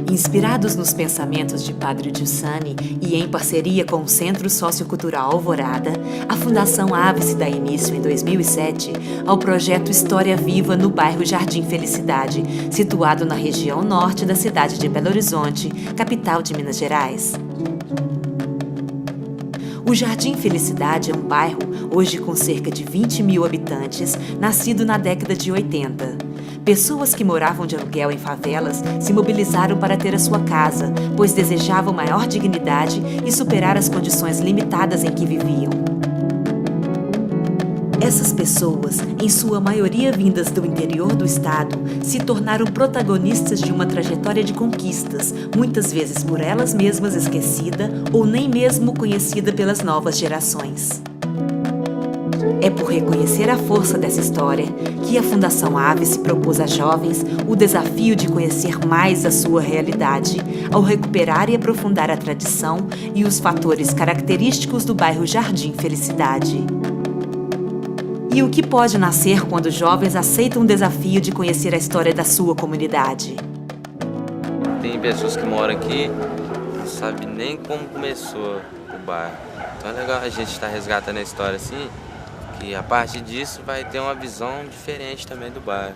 Inspirados nos pensamentos de Padre Giussani e em parceria com o Centro Sociocultural Alvorada, a Fundação Aves dá início em 2007 ao projeto História Viva no bairro Jardim Felicidade, situado na região norte da cidade de Belo Horizonte, capital de Minas Gerais. O Jardim Felicidade é um bairro, hoje com cerca de 20 mil habitantes, nascido na década de 80. Pessoas que moravam de aluguel em favelas se mobilizaram para ter a sua casa, pois desejavam maior dignidade e superar as condições limitadas em que viviam. Essas pessoas, em sua maioria vindas do interior do estado, se tornaram protagonistas de uma trajetória de conquistas, muitas vezes por elas mesmas esquecida ou nem mesmo conhecida pelas novas gerações. É por reconhecer a força dessa história que a Fundação Aves se propôs a jovens o desafio de conhecer mais a sua realidade, ao recuperar e aprofundar a tradição e os fatores característicos do bairro Jardim Felicidade. E o que pode nascer quando jovens aceitam o desafio de conhecer a história da sua comunidade? Tem pessoas que moram aqui não sabem nem como começou o bairro. Então é legal a gente estar resgatando a história assim, que a partir disso vai ter uma visão diferente também do bairro.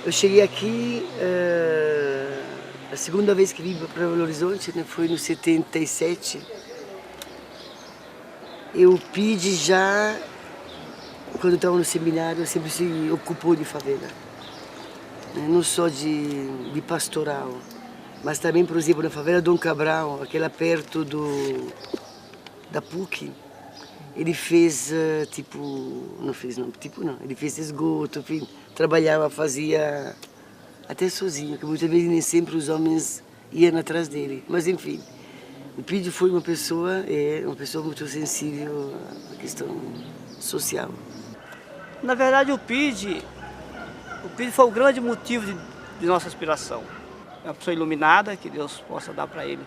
Eu cheguei aqui, a segunda vez que vim para Belo Horizonte, né, foi no 77. Eu pedi já, quando eu estava no seminário, sempre se ocupou de favela. Não só de pastoral, mas também, por exemplo, na favela Dom Cabral, aquela perto da PUC. Ele fez, ele fez esgoto, enfim, trabalhava, fazia até sozinho, que muitas vezes nem sempre os homens iam atrás dele. Mas enfim, o Pídio foi uma pessoa muito sensível à questão social. Na verdade, o PID foi o grande motivo de nossa aspiração. É uma pessoa iluminada, que Deus possa dar para ele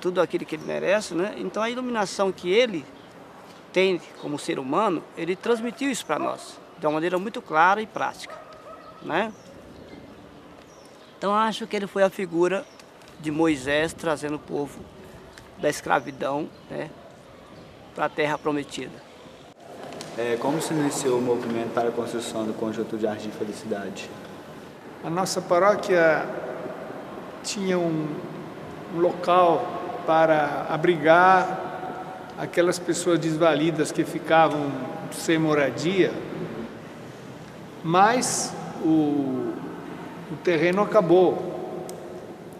tudo aquilo que ele merece, né? Então a iluminação que ele tem como ser humano, ele transmitiu isso para nós, de uma maneira muito clara e prática, né? Então acho que ele foi a figura de Moisés trazendo o povo da escravidão, né, para a terra prometida. Como se iniciou o movimento para a construção do conjunto Jardim Felicidade? A nossa paróquia tinha um local para abrigar aquelas pessoas desvalidas que ficavam sem moradia, mas o terreno acabou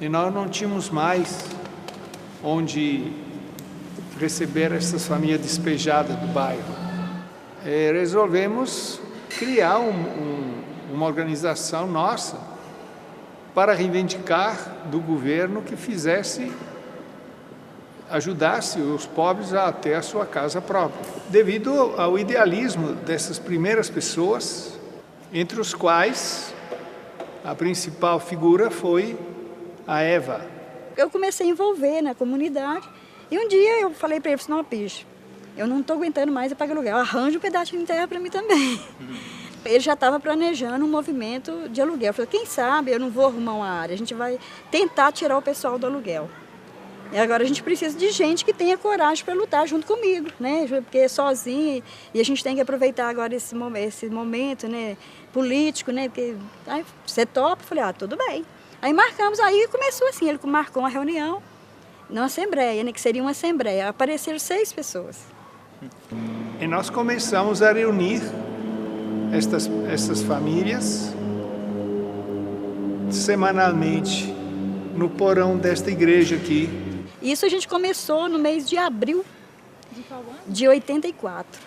e nós não tínhamos mais onde receber essas famílias despejadas do bairro. Resolvemos criar uma organização nossa para reivindicar do governo que ajudasse os pobres a ter a sua casa própria. Devido ao idealismo dessas primeiras pessoas, entre os quais a principal figura foi a Eva. Eu comecei a envolver na comunidade e um dia eu falei para ele, não, Peixe, eu não estou aguentando mais pagar aluguel, arranja um pedacinho de terra para mim também. Ele já estava planejando um movimento de aluguel. Eu falei, quem sabe eu não vou arrumar uma área, a gente vai tentar tirar o pessoal do aluguel. E agora a gente precisa de gente que tenha coragem para lutar junto comigo, né? Porque sozinho, e a gente tem que aproveitar agora esse momento, né, político, né? Porque aí, você topa, eu falei, tudo bem. Aí marcamos, aí começou assim, ele marcou uma reunião numa assembleia, né, que seria uma assembleia. Apareceram 6 pessoas. E nós começamos a reunir essas famílias semanalmente no porão desta igreja aqui. Isso a gente começou no mês de abril de 84.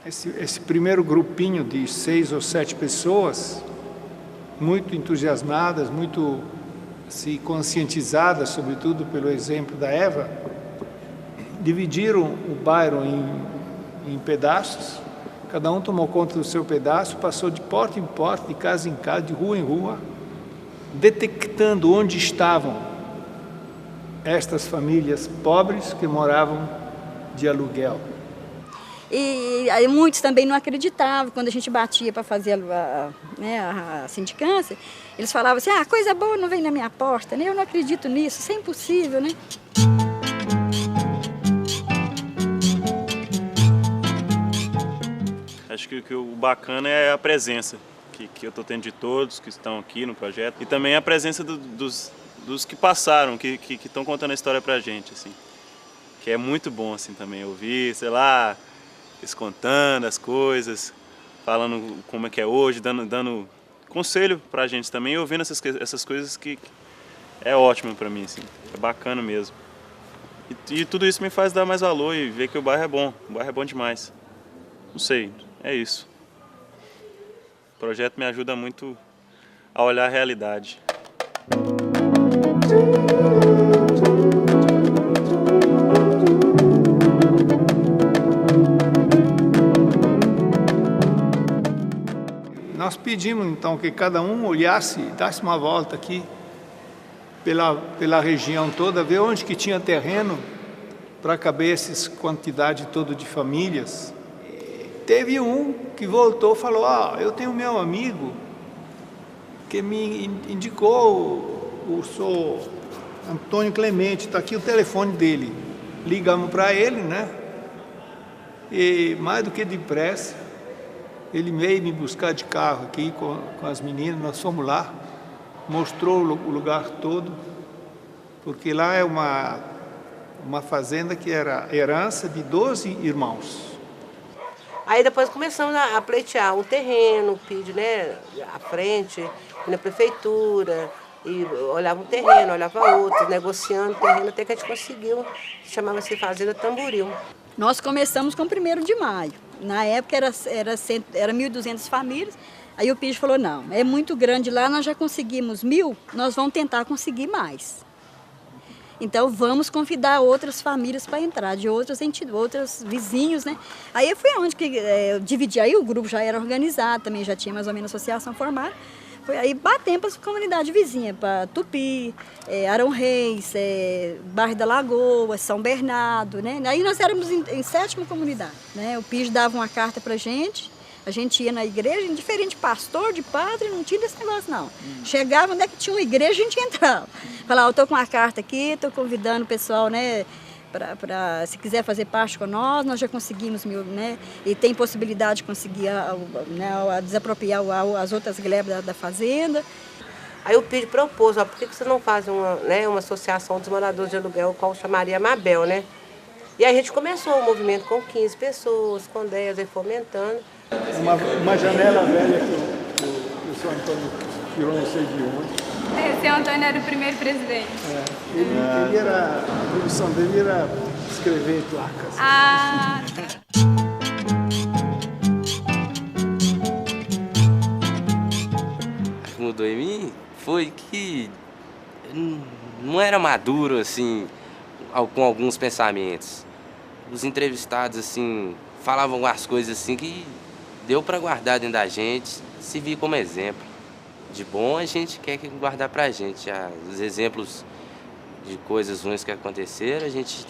Esse primeiro grupinho de 6 ou 7 pessoas, muito entusiasmadas, muito conscientizadas, sobretudo pelo exemplo da Eva, dividiram o bairro em pedaços. Cada um tomou conta do seu pedaço, passou de porta em porta, de casa em casa, de rua em rua, detectando onde estavam estas famílias pobres que moravam de aluguel. E aí muitos também não acreditavam, quando a gente batia para fazer a sindicância, eles falavam assim, coisa boa não vem na minha porta, né? Eu não acredito nisso, isso é impossível, né? Acho que o bacana é a presença que eu estou tendo de todos que estão aqui no projeto e também a presença dos que passaram, que estão contando a história pra gente, assim. Que é muito bom, assim, também ouvir, sei lá, eles contando as coisas, falando como é que é hoje, dando conselho pra gente também, e ouvindo essas coisas que é ótimo pra mim, assim, é bacana mesmo. E tudo isso me faz dar mais valor e ver que o bairro é bom demais. Não sei, é isso. O projeto me ajuda muito a olhar a realidade. Nós pedimos então que cada um olhasse, desse uma volta aqui pela região toda, ver onde que tinha terreno para caber essa quantidade toda de famílias. Teve um que voltou e falou, eu tenho meu amigo que me indicou o senhor Antônio Clemente, está aqui o telefone dele. Ligamos para ele, né? E mais do que depressa, ele veio me buscar de carro aqui com as meninas, nós fomos lá, mostrou o lugar todo, porque lá é uma fazenda que era herança de 12 irmãos. Aí depois começamos a pleitear um terreno, pedir, né, à frente, na prefeitura, e olhava um terreno, olhava outro, negociando terreno, até que a gente conseguiu, chamava-se Fazenda Tamboril. Nós começamos com o 1º de maio. Na época era 1.200 famílias, aí o PID falou, não, é muito grande lá, nós já conseguimos 1.000, nós vamos tentar conseguir mais. Então vamos convidar outras famílias para entrar, de outros vizinhos, né? Aí foi onde que eu dividi, aí o grupo já era organizado, também já tinha mais ou menos associação formada. Foi aí batemos para a comunidade vizinha, para Tupi, Arão Reis, Bairro da Lagoa, São Bernardo, né? Aí nós éramos em 7ª comunidade, né? O PID dava uma carta para a gente ia na igreja, indiferente pastor, de padre, não tinha esse negócio não. Chegava onde é que tinha uma igreja, a gente entrava. Falava, eu estou com uma carta aqui, estou convidando o pessoal, né? Se quiser fazer parte com nós já conseguimos, né? E tem possibilidade de conseguir desapropriar as outras glebas da fazenda. Aí o PID propôs, por que você não faz uma associação dos moradores de aluguel, qual chamaria Mabel, né? E aí a gente começou o movimento com 15 pessoas, com 10, aí fomentando. Uma janela velha que o senhor Antônio tirou não sei de onde. O senhor Antônio era o primeiro presidente. Ele era, a produção dele era escrever placas. O que mudou em mim foi que não era maduro, assim, com alguns pensamentos. Os entrevistados, assim, falavam as coisas assim que deu para guardar dentro da gente, se vir como exemplo. De bom a gente quer guardar pra gente. Os exemplos de coisas ruins que aconteceram, a gente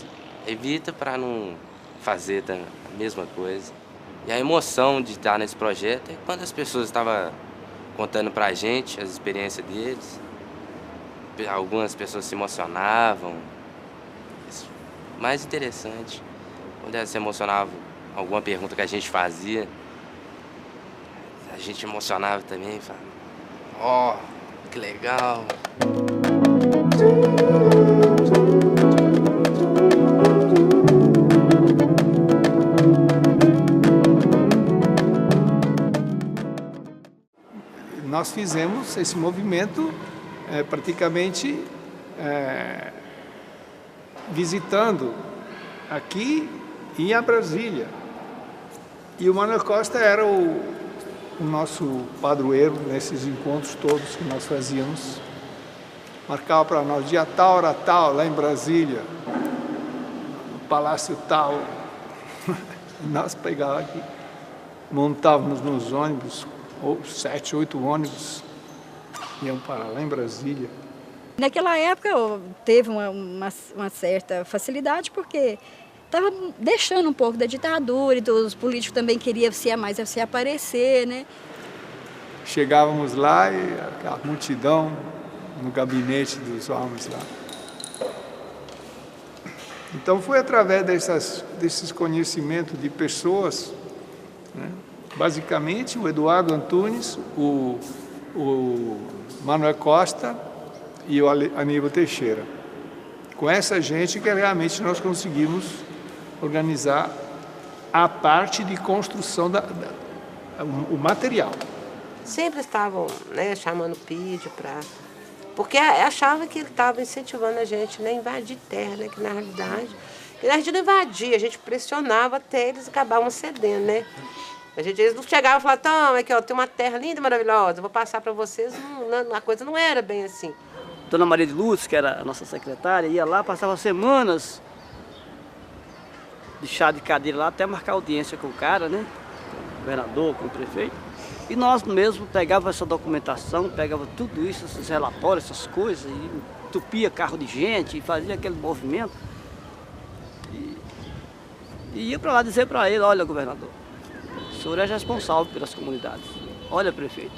evita para não fazer a mesma coisa. E a emoção de estar nesse projeto é quando as pessoas estavam contando pra gente as experiências deles. Algumas pessoas se emocionavam. O mais interessante, quando elas se emocionavam, alguma pergunta que a gente fazia, a gente emocionava também, falava, ó, que legal. Nós fizemos esse movimento praticamente visitando aqui e a Brasília. E o Manuel Costa era o nosso padroeiro nesses encontros todos que nós fazíamos. Marcava para nós dia tal, hora tal, lá em Brasília, no Palácio tal. Nós pegávamos aqui, montávamos nos ônibus, 7, 8 ônibus, iam para lá em Brasília. Naquela época teve uma certa facilidade, porque estava deixando um pouco da ditadura, e os políticos também queriam se aparecer, né? Chegávamos lá e a multidão no gabinete dos homens lá. Então foi através desses conhecimentos de pessoas, né? Basicamente o Eduardo Antunes, o Manuel Costa e o Aníbal Teixeira. Com essa gente que realmente nós conseguimos organizar a parte de construção o material. Sempre estavam, né, chamando o PID para... Porque achavam que ele estava incentivando a gente, né, a invadir terra, né, que na realidade... E a gente não invadia, a gente pressionava até eles acabavam cedendo, né? Eles não chegavam e falavam, toma, aqui, ó, tem uma terra linda, maravilhosa, vou passar para vocês. A coisa não era bem assim. Dona Maria de Lourdes, que era a nossa secretária, ia lá, passava semanas de chá de cadeira lá, até marcar audiência com o cara, né? Com o governador, com o prefeito. E nós mesmo pegávamos essa documentação, pegava tudo isso, esses relatórios, essas coisas, e entupia carro de gente, e fazia aquele movimento. E ia para lá dizer para ele, olha, governador, o senhor é responsável pelas comunidades. Olha, prefeito,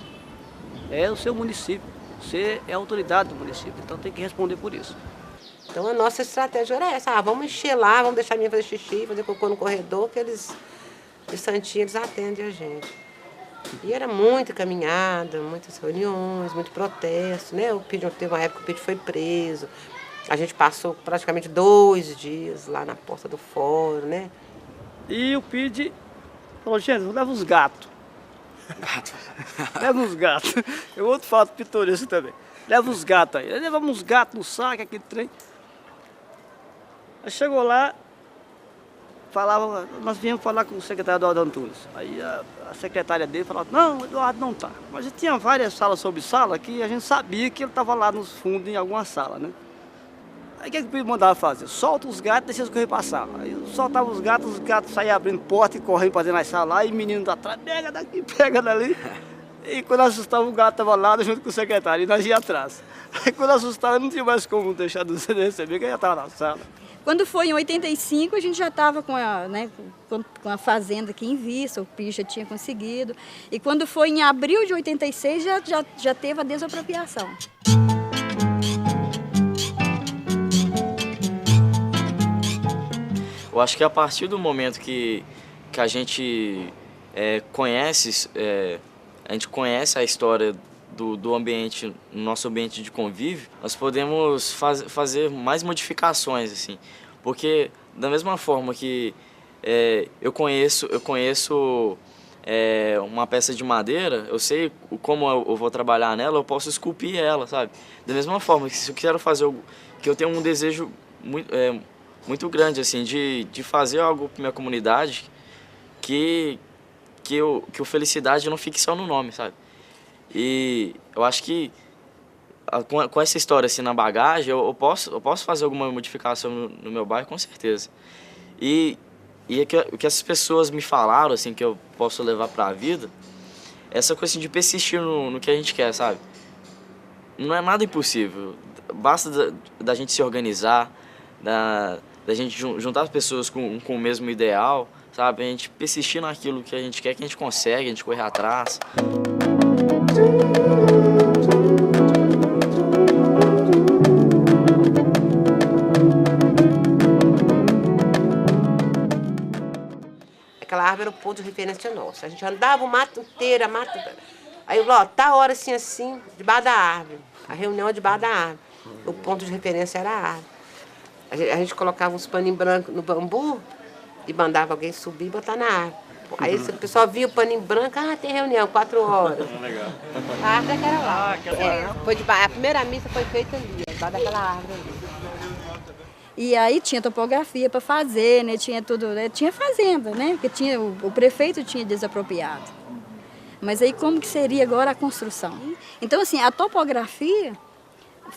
é o seu município, você é a autoridade do município, então tem que responder por isso. Então a nossa estratégia era essa, vamos encher lá, vamos deixar a minha fazer xixi, fazer cocô no corredor, que eles, de santinho, eles atendem a gente. E era muita caminhada, muitas reuniões, muito protesto, né? Teve uma época que o PID foi preso, a gente passou praticamente 2 dias lá na porta do fórum, né? E o PID falou, gente, leva os gatos. Leva os gatos. É outro fato pitoresco também. Leva os gatos aí. Levamos uns gatos no saco, aquele trem. Aí chegou lá, falava, nós viemos falar com o secretário Eduardo Antunes. Aí a secretária dele falava, não, o Eduardo não está. Mas tinha várias salas sobre sala que a gente sabia que ele estava lá nos fundos em alguma sala, né? Aí o que o PID mandava fazer? Solta os gatos e deixa eles correr para a sala. Aí soltava os gatos saiam abrindo porta e correndo para dentro da sala lá, e o menino atrás, pega daqui, pega dali. E quando assustava, o gato estava lá junto com o secretário, e nós ia atrás. Aí quando assustava, não tinha mais como deixar de receber, que ele já estava na sala. Quando foi em 85, a gente já estava com a fazenda aqui em vista, o PID já tinha conseguido. E quando foi em abril de 86, já teve a desapropriação. Eu acho que a partir do momento que a gente conhece a história do ambiente, no nosso ambiente de convívio, nós podemos fazer mais modificações, assim. Porque da mesma forma que eu conheço uma peça de madeira, eu sei como eu vou trabalhar nela, eu posso esculpir ela, sabe? Da mesma forma que se eu quero fazer que eu tenho um desejo muito grande, assim, de fazer algo para minha comunidade que o felicidade não fique só no nome, sabe? E eu acho que com essa história assim na bagagem, eu posso fazer alguma modificação no meu bairro, com certeza. E o que essas pessoas me falaram, assim, que eu posso levar para a vida, essa coisa assim, de persistir no que a gente quer, sabe? Não é nada impossível, basta da gente se organizar, da gente juntar as pessoas com o mesmo ideal, sabe? A gente persistir naquilo que a gente quer, que a gente consegue, a gente correr atrás. Aquela árvore era o ponto de referência nosso. A gente andava o mato inteiro, Aí, ó, tá hora assim, debaixo da árvore. A reunião é debaixo da árvore. O ponto de referência era a árvore. A gente colocava uns paninhos brancos no bambu e mandava alguém subir e botar na árvore. Aí o pessoal via o paninho branco, tem reunião, 4 horas. Legal. A árvore era lá. A primeira missa foi feita ali, debaixo daquela árvore ali. E aí tinha topografia para fazer, né? Tinha tudo, né? Tinha fazenda, né? Porque o prefeito tinha desapropriado. Mas aí como que seria agora a construção? Então, assim, a topografia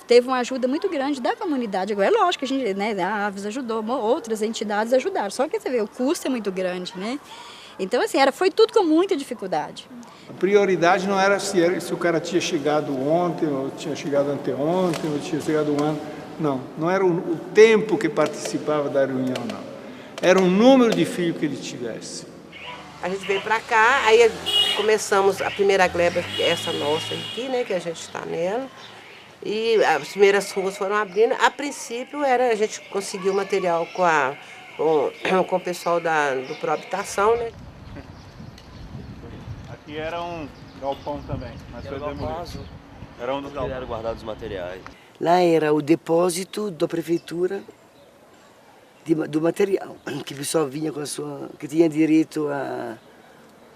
teve uma ajuda muito grande da comunidade. Agora, é lógico que a gente, né, a Aves ajudou, outras entidades ajudaram. Só que você vê, o custo é muito grande, né? Então, assim, foi tudo com muita dificuldade. A prioridade não era se o cara tinha chegado ontem, ou tinha chegado anteontem, ou tinha chegado um ano. Não era o tempo que participava da reunião, não. Era o número de filhos que ele tivesse. A gente veio para cá, aí começamos a primeira gleba, essa nossa aqui, né, que a gente está nela. E as primeiras ruas foram abrindo. A princípio, a gente conseguiu material com o pessoal do Prohabitação, né? Aqui era um galpão também, mas foi demolido. Era um dos galpões. Eram guardados os materiais. Lá era o depósito da prefeitura do material, que o pessoal vinha com que tinha direito a,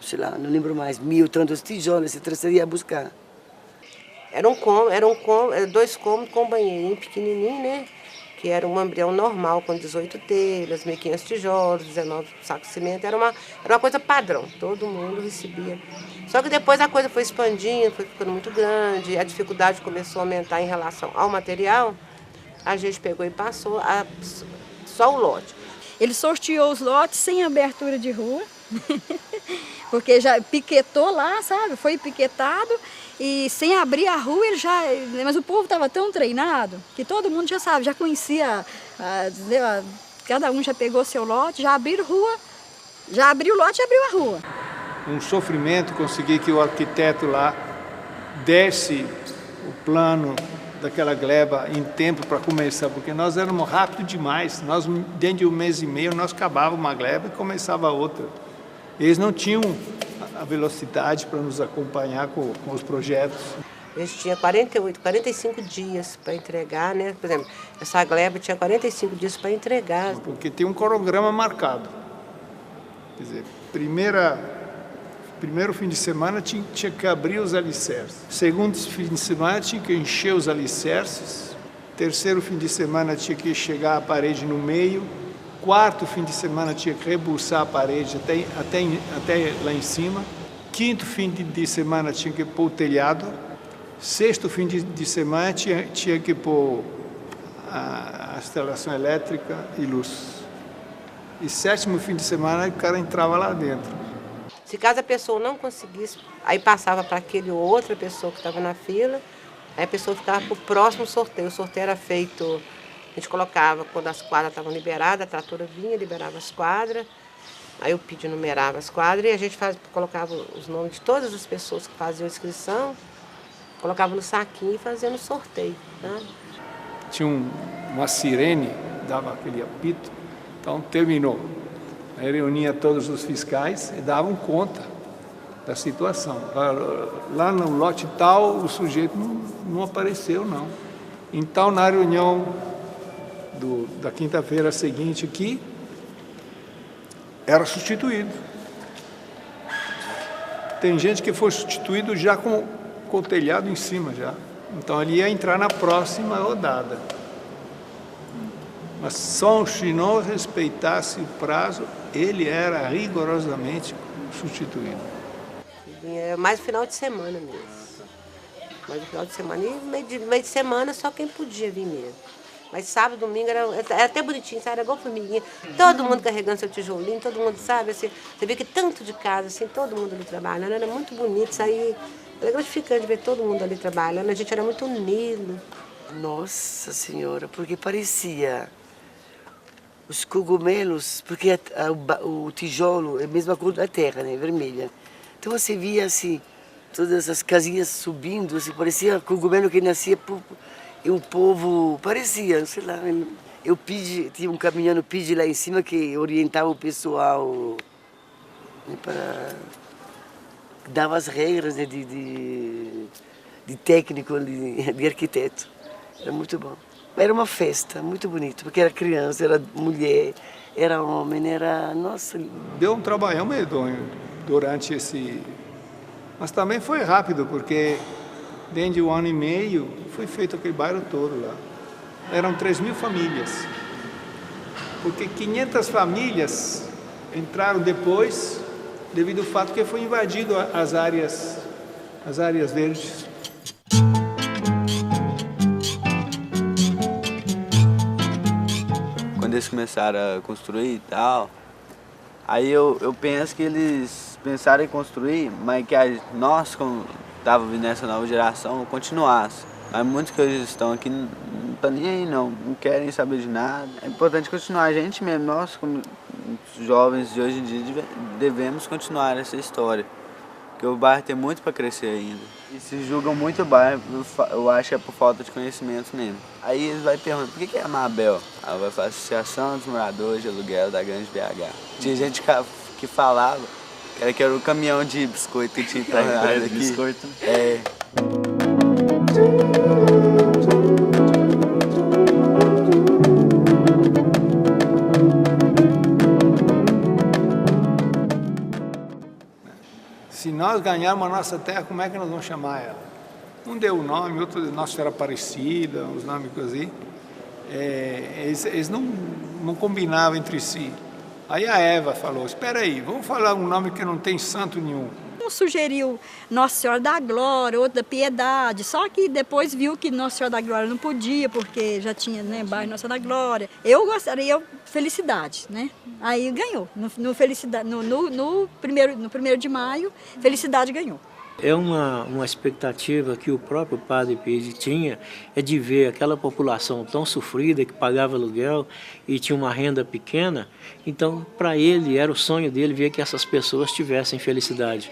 sei lá, não lembro mais, 1000 tantos tijolos, você trazeria a buscar. Eram 2 cômodos com um banheirinho pequenininho, né? Que era um embrião normal, com 18 telhas, 1.500 tijolos, 19 sacos de cimento. Era uma coisa padrão, todo mundo recebia. Só que depois a coisa foi expandindo, foi ficando muito grande, a dificuldade começou a aumentar em relação ao material. A gente pegou e passou só o lote. Ele sorteou os lotes sem abertura de rua, porque já piquetou lá, sabe? Foi piquetado e sem abrir a rua ele já... Mas o povo estava tão treinado que todo mundo já sabe, já conhecia, cada um já pegou seu lote, já abriu rua, já abriu o lote e abriu a rua. Um sofrimento conseguir que o arquiteto lá desse o plano daquela gleba em tempo para começar, porque nós éramos rápido demais. Nós, dentro de 1 mês e meio, nós acabávamos uma gleba e começava outra. Eles não tinham a velocidade para nos acompanhar com os projetos. A gente tinha 45 dias para entregar, né? Por exemplo, essa gleba tinha 45 dias para entregar. Porque tem um cronograma marcado. Quer dizer, primeiro fim de semana tinha que abrir os alicerces. Segundo fim de semana tinha que encher os alicerces. Terceiro fim de semana tinha que chegar a parede no meio. Quarto fim de semana tinha que rebuçar a parede até lá em cima. Quinto fim de semana tinha que pôr o telhado. Sexto fim de semana tinha que pôr a instalação elétrica e luz. E sétimo fim de semana o cara entrava lá dentro. Se caso a pessoa não conseguisse, aí passava para aquele outra pessoa que estava na fila, aí a pessoa ficava para o próximo sorteio. O sorteio era feito, a gente colocava, quando as quadras estavam liberadas, a tratora vinha, liberava as quadras, aí o PID numerava as quadras e a gente colocava os nomes de todas as pessoas que faziam inscrição, colocava no saquinho e fazia no sorteio. Né? Tinha uma sirene, dava aquele apito, então terminou. Aí reunia todos os fiscais e davam conta da situação. Lá no lote tal, o sujeito não apareceu, não. Então, na reunião da quinta-feira seguinte aqui, era substituído. Tem gente que foi substituído já com o telhado em cima já. Então, ele ia entrar na próxima rodada. Mas só se não respeitasse o prazo, ele era rigorosamente substituído. Mais no final de semana mesmo. Mais no final de semana. E meio de semana só quem podia vir mesmo. Mas sábado, domingo era até bonitinho, sabe? Era igual formiguinha. Todo mundo carregando seu tijolinho, todo mundo, sabe? Assim, você vê que tanto de casa, assim, todo mundo ali trabalhando. Era muito bonito isso aí. Era gratificante ver todo mundo ali trabalhando. A gente era muito unido. Nossa Senhora, porque parecia os cogumelos, porque o tijolo é a mesma cor da terra, né, vermelha. Então você via assim, todas as casinhas subindo, assim, parecia cogumelo que nascia e o povo parecia, sei lá, tinha um caminhão PID lá em cima que orientava o pessoal, né, para dava as regras, né, de técnico, de arquiteto. Era muito bom. Era uma festa, muito bonito, porque era criança, era mulher, era homem, era... Nossa... Deu um trabalhão medonho durante esse... Mas também foi rápido, porque dentro de 1 ano e meio foi feito aquele bairro todo lá. Eram 3.000 famílias. Porque 500 famílias entraram depois, devido ao fato que foi invadido as áreas verdes. Quando eles começaram a construir e tal, aí eu penso que eles pensaram em construir, mas que nós, como estava vindo essa nova geração, continuasse. Mas muitos que hoje estão aqui não estão nem aí não querem saber de nada. É importante continuar, a gente mesmo, nós como jovens de hoje em dia devemos continuar essa história. Porque o bairro tem muito para crescer ainda. E se julgam muito o bairro, eu acho que é por falta de conhecimento mesmo. Aí eles vão perguntar, por que é a Mabel? Ela vai falar Associação dos Moradores de Aluguel da Grande BH. Tinha gente que falava que era o caminhão de biscoito que tinha entrado aqui. Biscoito. É. Se nós ganharmos a nossa terra, como é que nós vamos chamar ela? Um deu o nome, outro nosso era Aparecida, uns nomes assim. Eles não combinavam entre si. Aí a Eva falou, espera aí, vamos falar um nome que não tem santo nenhum. Um sugeriu Nossa Senhora da Glória, outro da Piedade, só que depois viu que Nossa Senhora da Glória não podia, porque já tinha, né, bairro Nossa Senhora da Glória. Eu gostaria Felicidade, né? Aí ganhou, no 1º de maio, Felicidade ganhou. É uma expectativa que o próprio padre Pizzi tinha, é de ver aquela população tão sofrida, que pagava aluguel e tinha uma renda pequena. Então, para ele, era o sonho dele ver que essas pessoas tivessem felicidade.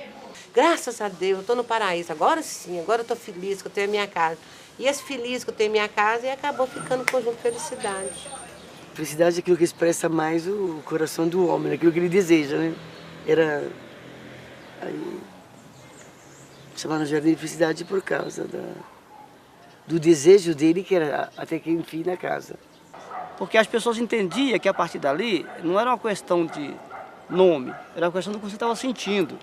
Graças a Deus, eu estou no paraíso, agora sim, agora eu estou feliz que eu tenho a minha casa. E esse feliz que eu tenho a minha casa, e acabou ficando o conjunto Felicidade. Felicidade é aquilo que expressa mais o coração do homem, aquilo que ele deseja, né? Era... Aí... Chamaram Jardim de Felicidade por causa do desejo dele, que era até que enfim na casa. Porque as pessoas entendiam que a partir dali não era uma questão de nome, era uma questão do que você estava sentindo,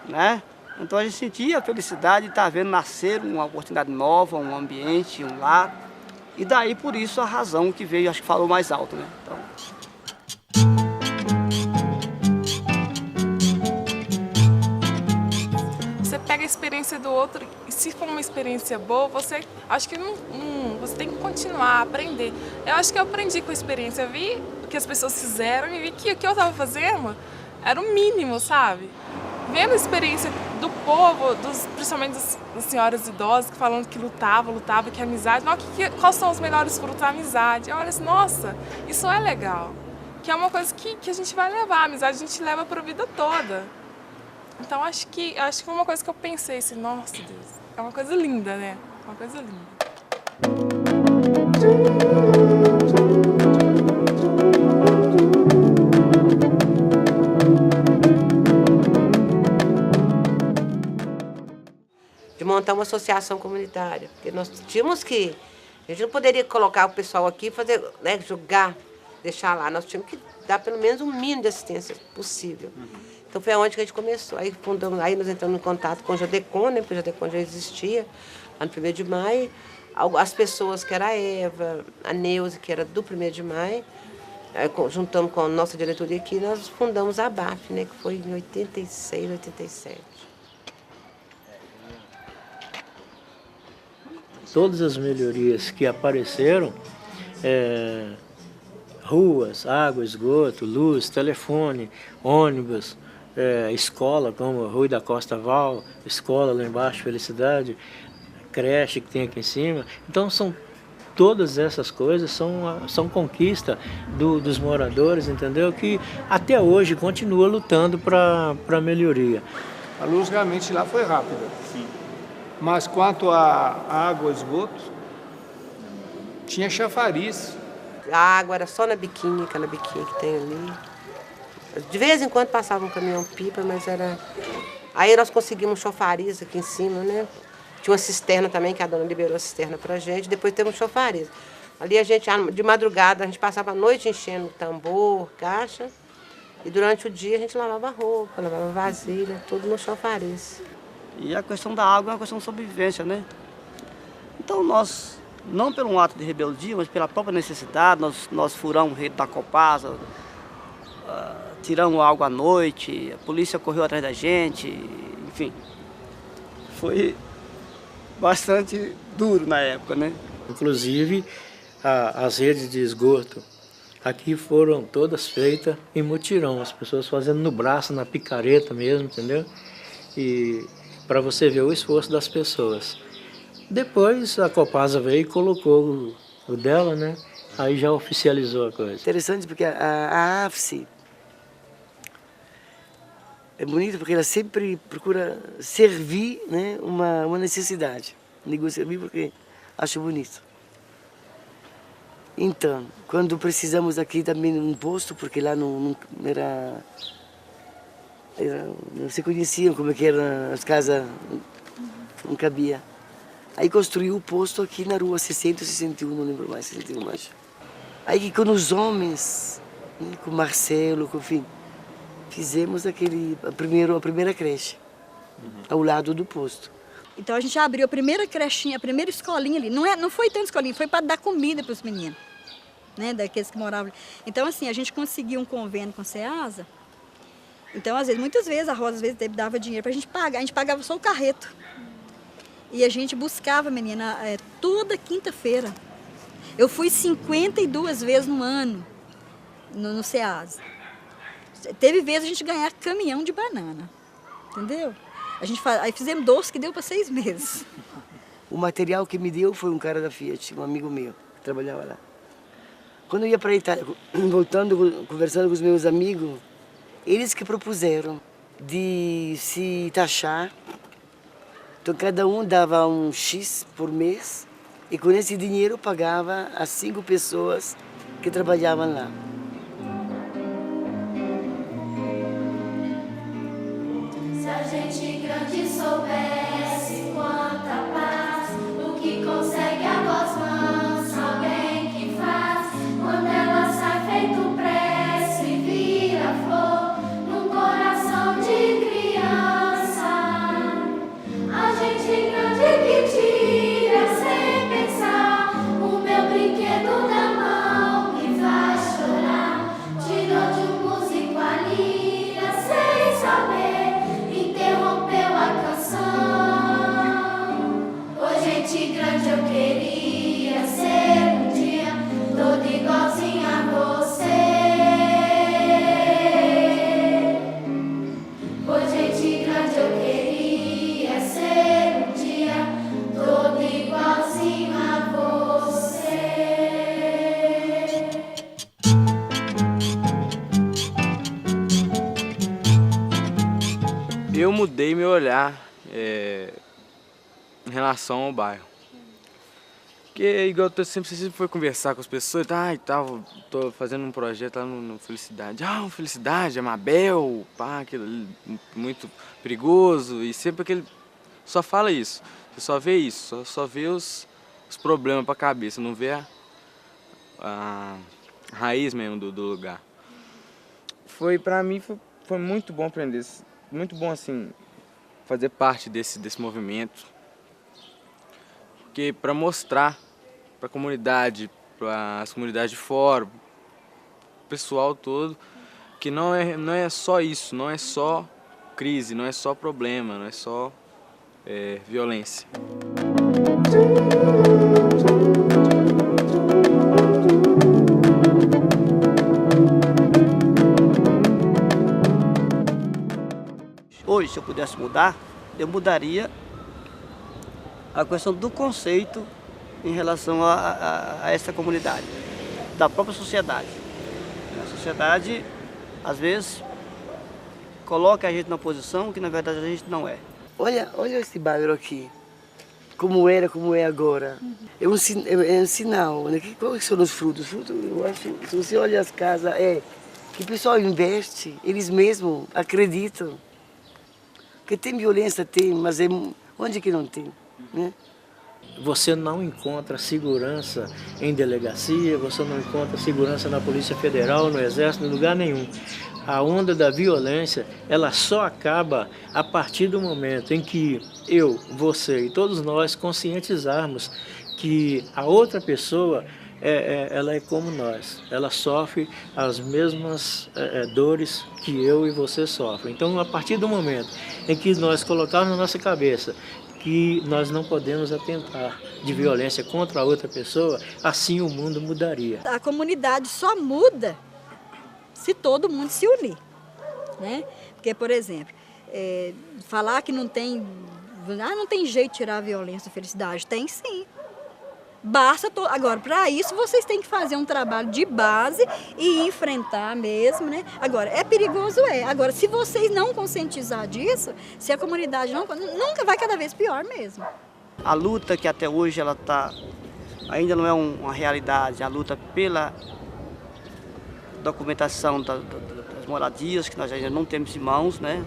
né? Então a gente sentia a felicidade de estar vendo nascer uma oportunidade nova, um ambiente, um lar. E daí por isso a razão que veio, acho que falou mais alto, né? Então... Pega a experiência do outro e se for uma experiência boa, você acho que você tem que continuar a aprender. Eu acho que eu aprendi com a experiência, eu vi o que as pessoas fizeram e vi que o que eu estava fazendo era o mínimo, sabe? Vendo a experiência do povo, principalmente das senhoras idosas que falando que lutava, que a amizade, quais são os melhores frutos da amizade? Eu olho assim, nossa, isso é legal. Que é uma coisa que a gente vai levar, a amizade a gente leva para a vida toda. Então acho que foi uma coisa que eu pensei assim, nossa Deus, é uma coisa linda, né? Uma coisa linda. De montar uma associação comunitária, porque nós tínhamos que, a gente não poderia colocar o pessoal aqui e fazer, né, jogar, deixar lá, nós tínhamos que dar pelo menos um mínimo de assistência possível. Então foi onde que a gente começou. Aí nós entramos em contato com o Jadecon, né? Porque o Jadecon já existia, lá no 1º de maio. As pessoas que era a Eva, a Neuza, que era do 1º de maio, aí, juntamos com a nossa diretoria aqui, nós fundamos a ABAF, né? Que foi em 86, 87. Todas as melhorias que apareceram, ruas, água, esgoto, luz, telefone, ônibus, escola, como Rui da Costa Val, escola lá embaixo, Felicidade, creche que tem aqui em cima. Então são todas essas coisas são conquista dos moradores, entendeu? Que até hoje continua lutando para melhoria. A luz realmente lá foi rápida. Sim. Mas quanto à água e esgoto, tinha chafariz. A água era só na biquinha, aquela biquinha que tem ali. De vez em quando passava um caminhão-pipa, mas era... Aí nós conseguimos um chafariz aqui em cima, né? Tinha uma cisterna também, que a dona liberou a cisterna pra gente, depois teve um chafariz. Ali a gente, de madrugada, a gente passava a noite enchendo tambor, caixa, e durante o dia a gente lavava roupa, lavava vasilha, tudo no chafariz. E a questão da água é uma questão de sobrevivência, né? Então nós, não pelo ato de rebeldia, mas pela própria necessidade, nós furamos rede da Copasa, tiramos água à noite, a polícia correu atrás da gente, enfim. Foi bastante duro na época, né? Inclusive, as redes de esgoto aqui foram todas feitas em mutirão, as pessoas fazendo no braço, na picareta mesmo, entendeu? E para você ver o esforço das pessoas. Depois a Copasa veio e colocou o dela, né? Aí já oficializou a coisa. Interessante porque a AFSE é bonita porque ela sempre procura servir, né, uma necessidade. Digo servir porque acho bonito. Então, quando precisamos aqui também de um posto, porque lá não se conheciam como é que eram as casas, não cabia. Aí construiu o posto aqui na rua 60 ou 61, não lembro mais, 61 mais. Aí com os homens, né, com o Marcelo, enfim, fizemos a primeira creche, ao lado do posto. Então a gente abriu a primeira crechinha, a primeira escolinha ali. Não foi tão escolinha, foi para dar comida para os meninos, né, daqueles que moravam ali. Então assim, a gente conseguiu um convênio com o SEASA. Então muitas vezes a Rosa dava dinheiro para a gente pagar. A gente pagava só o carreto. E a gente buscava a menina toda quinta-feira. Eu fui 52 vezes no ano no SEASA. Teve vezes a gente ganhar caminhão de banana, entendeu? Aí fizemos doce que deu para 6 meses. O material que me deu foi um cara da Fiat, um amigo meu, que trabalhava lá. Quando eu ia para a Itália, voltando, conversando com os meus amigos, eles que propuseram de se taxar. Então cada um dava um X por mês e com esse dinheiro pagava as 5 pessoas que trabalhavam lá. Se a gente grande soubesse quanta paz, o que consegue a voz mansa, bem que faz, quando ela sai feito preço e vira flor, num coração de criança. A gente grande que tira sem pensar, o meu brinquedo na mão que vai chorar, tirou de um músico a lira sem saber, interrompeu a canção. Ô gente grande, eu queria ser um dia todo igualzinho a você. Ô gente grande, eu queria ser um dia todo igualzinho a você. Eu mudei meu olhar em relação ao bairro. Porque, igual eu sempre fui conversar com as pessoas, e tal, tô fazendo um projeto lá no Felicidade. Felicidade, Amabel, aquilo ali, muito perigoso, e sempre aquele... Só fala isso, você só vê isso, só vê os problemas pra cabeça, não vê a raiz mesmo do lugar. Pra mim, foi muito bom aprender, muito bom, assim, fazer parte desse movimento. Porque para mostrar para a comunidade, para as comunidades de fora, o pessoal todo, que não é só isso, não é só crise, não é só problema, não é só violência. Hoje, se eu pudesse mudar, eu mudaria a questão do conceito em relação a essa comunidade, da própria sociedade. A sociedade, às vezes, coloca a gente na posição que, na verdade, a gente não é. Olha esse bairro aqui, como era, como é agora. É um sinal, né? Quais são os frutos? Frutos, eu acho, se você olha as casas, que o pessoal investe, eles mesmos acreditam. Que tem violência, tem, mas onde que não tem, né? Você não encontra segurança em delegacia, você não encontra segurança na Polícia Federal, no Exército, em lugar nenhum. A onda da violência, ela só acaba a partir do momento em que eu, você e todos nós conscientizarmos que a outra pessoa ela é como nós, ela sofre as mesmas dores que eu e você sofrem. Então, a partir do momento em que nós colocarmos na nossa cabeça que nós não podemos atentar de violência contra a outra pessoa, assim o mundo mudaria. A comunidade só muda se todo mundo se unir, né? Porque, por exemplo, falar que não tem jeito de tirar a violência da felicidade, tem sim. Basta agora, para isso vocês têm que fazer um trabalho de base e enfrentar mesmo, né? Agora, é perigoso, Agora, se vocês não conscientizar disso, se a comunidade nunca vai cada vez pior mesmo. A luta que até hoje ela ainda não é uma realidade, a luta pela documentação das moradias, que nós ainda não temos em mãos, né?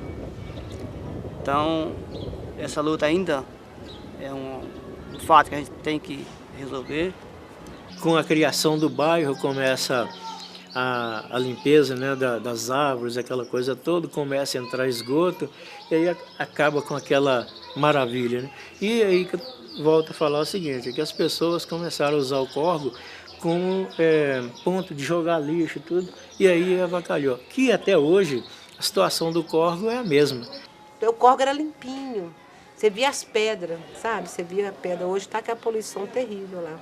Então, essa luta ainda é um fato que a gente tem que resolver. Com a criação do bairro começa a limpeza, né, das árvores, aquela coisa toda, começa a entrar esgoto e aí acaba com aquela maravilha, né? E aí que eu volto a falar o seguinte, que as pessoas começaram a usar o córrego como ponto de jogar lixo e tudo, e aí avacalhou. Que até hoje a situação do córrego é a mesma. O córrego era limpinho. Você via as pedras, sabe? Você via a pedra. Hoje está com a poluição terrível lá.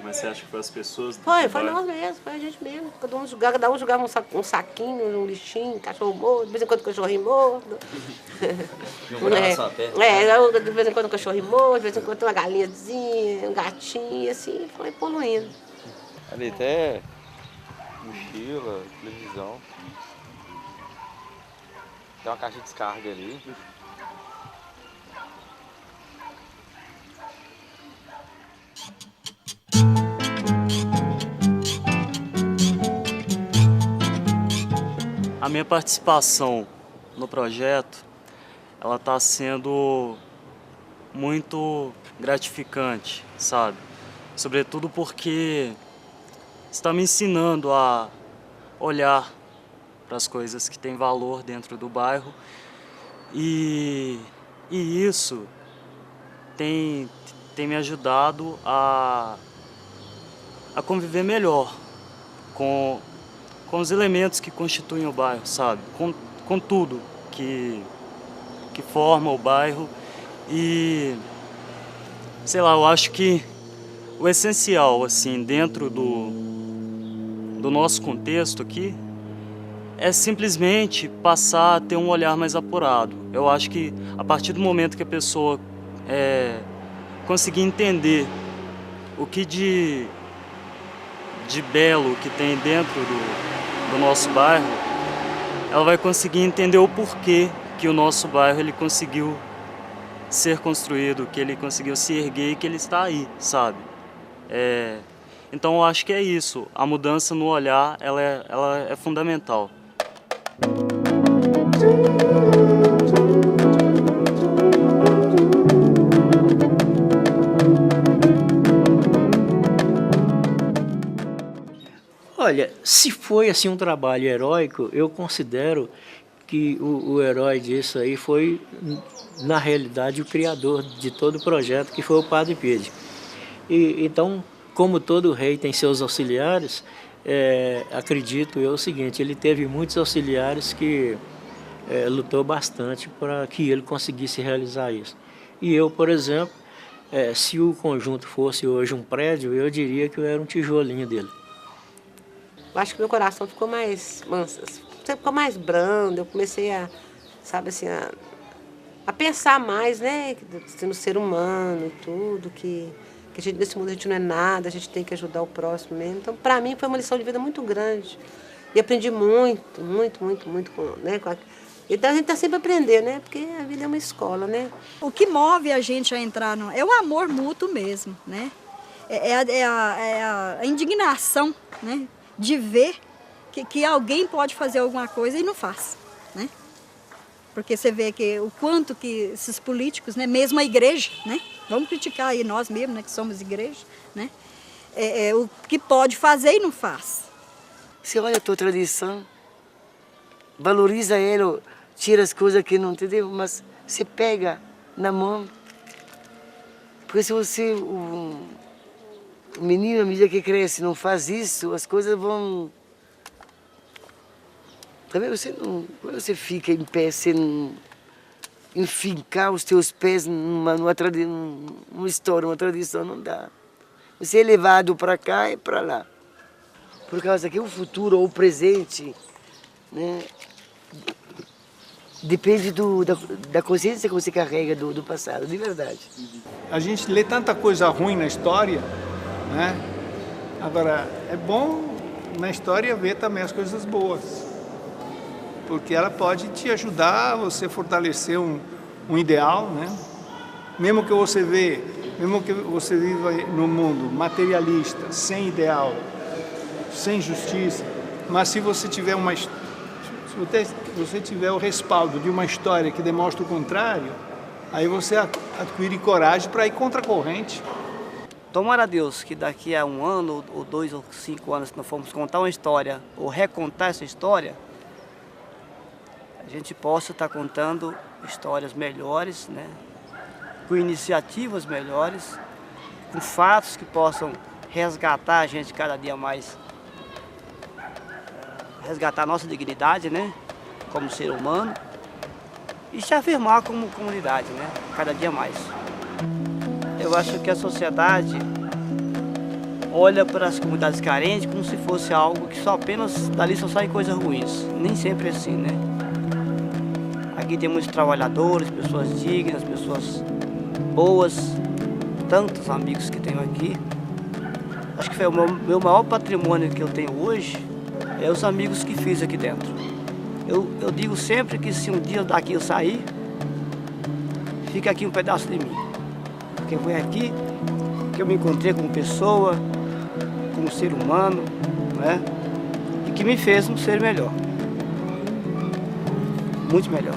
Mas você acha que foi as pessoas? Foi nós mesmos, foi a gente mesmo. Cada um jogava um saquinho, um lixinho, cachorro morto, de vez em quando cachorrinho morto. De vez em quando um cachorrinho morto, de vez em quando uma galinhazinha, um gatinho, assim, foi poluindo. Ali até mochila, televisão. Tem uma caixa de descarga ali. A minha participação no projeto, ela está sendo muito gratificante, sabe? Sobretudo porque está me ensinando a olhar para as coisas que têm valor dentro do bairro e isso tem me ajudado a conviver melhor com os elementos que constituem o bairro, sabe? Com tudo que forma o bairro e, sei lá, eu acho que o essencial, assim, dentro do nosso contexto aqui, é simplesmente passar a ter um olhar mais apurado. Eu acho que a partir do momento que a pessoa conseguir entender o que de belo que tem dentro do nosso bairro, ela vai conseguir entender o porquê que o nosso bairro ele conseguiu ser construído, que ele conseguiu se erguer e que ele está aí, sabe? Então eu acho que é isso, a mudança no olhar ela é fundamental. Olha, se foi assim um trabalho heróico, eu considero que o herói disso aí foi, na realidade, o criador de todo o projeto, que foi o Padre Pídio. Então, como todo rei tem seus auxiliares, acredito eu o seguinte, ele teve muitos auxiliares que lutou bastante para que ele conseguisse realizar isso. E eu, por exemplo, se o conjunto fosse hoje um prédio, eu diria que eu era um tijolinho dele. Eu acho que meu coração ficou mais manso, ficou mais brando, eu comecei a, sabe assim, a pensar mais, né, no ser humano e tudo, que que a gente, nesse mundo a gente não é nada, a gente tem que ajudar o próximo mesmo. Então, para mim, foi uma lição de vida muito grande. E aprendi muito, né? Então a gente está sempre aprendendo, né? Porque a vida é uma escola, né? O que move a gente a entrar é o amor mútuo mesmo, né? É a indignação, né? De ver que alguém pode fazer alguma coisa e não faz, né? Porque você vê que o quanto que esses políticos, né? Mesmo a igreja, né? Vamos criticar aí nós mesmos, né? Que somos igreja, né? O que pode fazer e não faz. Você olha a tua tradição, valoriza ela, tira as coisas que não entendeu, mas você pega na mão. Porque se você, o menino, à medida que cresce, não faz isso, as coisas vão... Também quando você fica em pé sem enfincar os teus pés numa história, uma tradição, não dá. Você é levado para cá e para lá. Por causa que o futuro ou o presente, né, depende da consciência que você carrega do passado, de verdade. A gente lê tanta coisa ruim na história, né? Agora, é bom na história ver também as coisas boas, porque ela pode te ajudar a você fortalecer um ideal, né? Mesmo que você viva num mundo materialista, sem ideal, sem justiça, mas se você tiver o respaldo de uma história que demonstra o contrário, aí você adquire coragem para ir contra a corrente. Tomara a Deus que daqui a 1 ano, ou 2 ou 5 anos, se nós formos contar uma história ou recontar essa história, a gente possa estar contando histórias melhores, né? Com iniciativas melhores, com fatos que possam resgatar a gente cada dia mais, resgatar a nossa dignidade, né? Como ser humano, e se afirmar como comunidade, né? Cada dia mais. Eu acho que a sociedade olha para as comunidades carentes como se fosse algo que só apenas dali só saem coisas ruins. Nem sempre é assim, né? Aqui tem muitos trabalhadores, pessoas dignas, pessoas boas, tantos amigos que tenho aqui. Acho que foi o meu maior patrimônio que eu tenho hoje, é os amigos que fiz aqui dentro. Eu digo sempre que se um dia daqui eu sair, fica aqui um pedaço de mim. Porque foi aqui que eu me encontrei como pessoa, como ser humano, né? E que me fez um ser melhor. Muito melhor.